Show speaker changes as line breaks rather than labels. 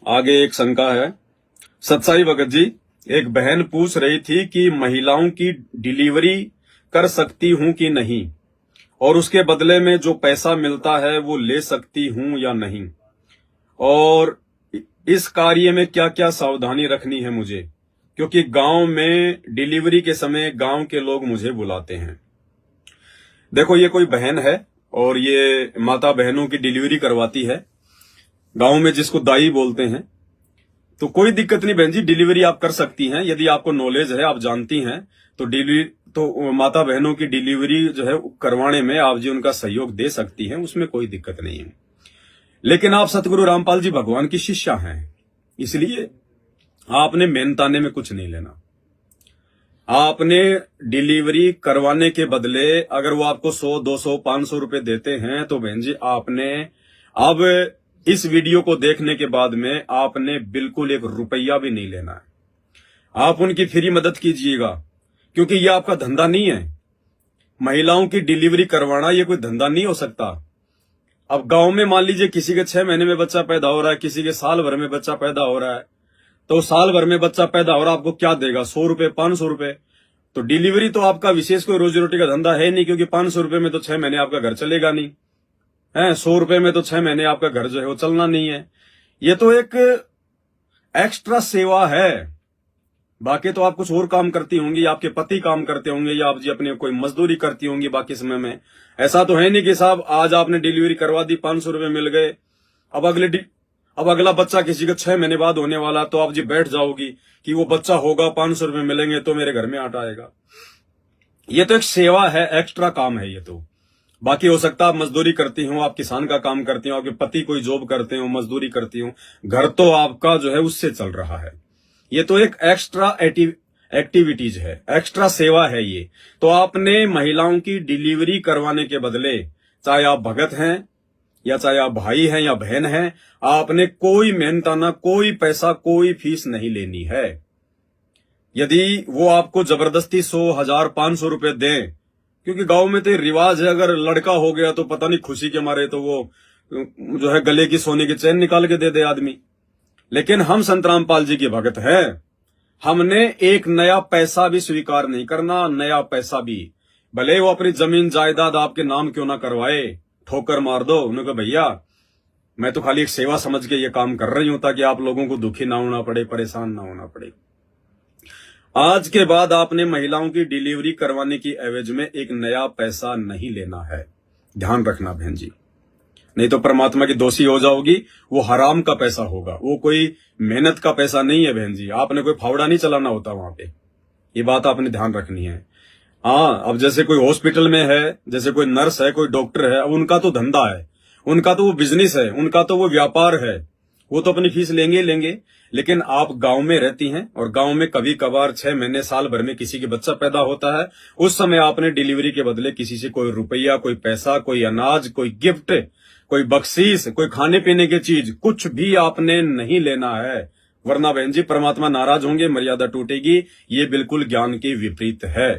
आगे एक शंका है। सत्साई भगत जी, एक बहन पूछ रही थी कि महिलाओं की डिलीवरी कर सकती हूं कि नहीं, और उसके बदले में जो पैसा मिलता है वो ले सकती हूं या नहीं, और इस कार्य में क्या क्या सावधानी रखनी है मुझे, क्योंकि गांव में डिलीवरी के समय गांव के लोग मुझे बुलाते हैं। देखो, ये कोई बहन है और ये माता बहनों की डिलीवरी करवाती है, गांव में जिसको दाई बोलते हैं। तो कोई दिक्कत नहीं बहन जी, डिलीवरी आप कर सकती हैं यदि आपको नॉलेज है, आप जानती हैं तो डिलीवरी तो माता बहनों की डिलीवरी जो है करवाने में आप जी उनका सहयोग दे सकती हैं, उसमें कोई दिक्कत नहीं है। लेकिन आप सतगुरु रामपाल जी भगवान की शिष्या हैं, इसलिए आपने मेहनताने में कुछ नहीं लेना। आपने डिलीवरी करवाने के बदले अगर वो आपको 100, 200, 500 रुपए देते हैं तो बहन जी आपने अब इस वीडियो को देखने के बाद में आपने बिल्कुल 1 रुपया भी नहीं लेना है। आप उनकी फ्री मदद कीजिएगा, क्योंकि ये आपका धंधा नहीं है। महिलाओं की डिलीवरी करवाना ये कोई धंधा नहीं हो सकता। अब गांव में मान लीजिए किसी के 6 महीने में बच्चा पैदा हो रहा है, किसी के साल भर में बच्चा पैदा हो रहा है, तो साल भर में बच्चा पैदा हो रहा है आपको क्या देगा? 100 रुपए, 500 रुपए। तो डिलीवरी तो आपका विशेष कोई रोजी रोटी का धंधा है नहीं, क्योंकि 500 रुपए में तो 6 महीने आपका घर चलेगा नहीं है। 100 रुपए में तो 6 महीने आपका घर जो है वो चलना नहीं है। ये तो एक एक्स्ट्रा सेवा है। बाकी तो आप कुछ और काम करती होंगी, आपके पति काम करते होंगे, या आप जी अपने कोई मजदूरी करती होंगी बाकी समय में। ऐसा तो है नहीं कि साहब आज आपने डिलीवरी करवा दी, 500 रुपए मिल गए, अब अगला बच्चा किसी का 6 महीने बाद होने वाला, तो आप जी बैठ जाओगी कि वो बच्चा होगा, 500 रुपए मिलेंगे तो मेरे घर में आटा आएगा। ये तो एक सेवा है, एक्स्ट्रा काम है ये तो। बाकी हो सकता है आप मजदूरी करती हो, आप किसान का काम करती हो, आपके पति कोई जॉब करते हो, मजदूरी करती हो, घर तो आपका जो है उससे चल रहा है। ये तो एक एक्स्ट्रा एक्टिविटीज है, एक्स्ट्रा सेवा है ये। तो आपने महिलाओं की डिलीवरी करवाने के बदले, चाहे आप भगत हैं या चाहे आप भाई हैं या बहन हैं, आपने कोई मेहनताना, कोई पैसा, कोई फीस नहीं लेनी है। यदि वो आपको जबरदस्ती 100, 1000, 500 रुपए दें, क्योंकि गांव में तो रिवाज है, अगर लड़का हो गया तो पता नहीं खुशी के मारे तो वो जो है गले की सोने की चैन निकाल के दे दे आदमी। लेकिन हम संत रामपाल जी के भगत हैं, हमने एक नया पैसा भी स्वीकार नहीं करना। नया पैसा भी, भले वो अपनी जमीन जायदाद आपके नाम क्यों ना करवाए, ठोकर मार दो। उन्होंने कहा भैया मैं तो खाली एक सेवा समझ के ये काम कर रही हूं, ताकि आप लोगों को दुखी ना होना पड़े, परेशान ना होना पड़े। आज के बाद आपने महिलाओं की डिलीवरी करवाने की एवज में एक नया पैसा नहीं लेना है, ध्यान रखना बहन जी, नहीं तो परमात्मा की दोषी हो जाओगी। वो हराम का पैसा होगा, वो कोई मेहनत का पैसा नहीं है बहन जी। आपने कोई फावड़ा नहीं चलाना होता वहां पे, ये बात आपने ध्यान रखनी है। हाँ, अब जैसे कोई हॉस्पिटल में है, जैसे कोई नर्स है, कोई डॉक्टर है, अब उनका तो धंधा है, उनका तो वो बिजनेस है, उनका तो वो व्यापार है, वो तो अपनी फीस लेंगे ही लेंगे। लेकिन आप गांव में रहती हैं, और गांव में कभी कभार 6 महीने, साल भर में किसी के बच्चा पैदा होता है, उस समय आपने डिलीवरी के बदले किसी से कोई रुपया, कोई पैसा, कोई अनाज, कोई गिफ्ट, कोई बख्शीश, कोई खाने पीने की चीज, कुछ भी आपने नहीं लेना है। वरना बहन जी परमात्मा नाराज होंगे, मर्यादा टूटेगी। ये बिल्कुल ज्ञान के विपरीत है।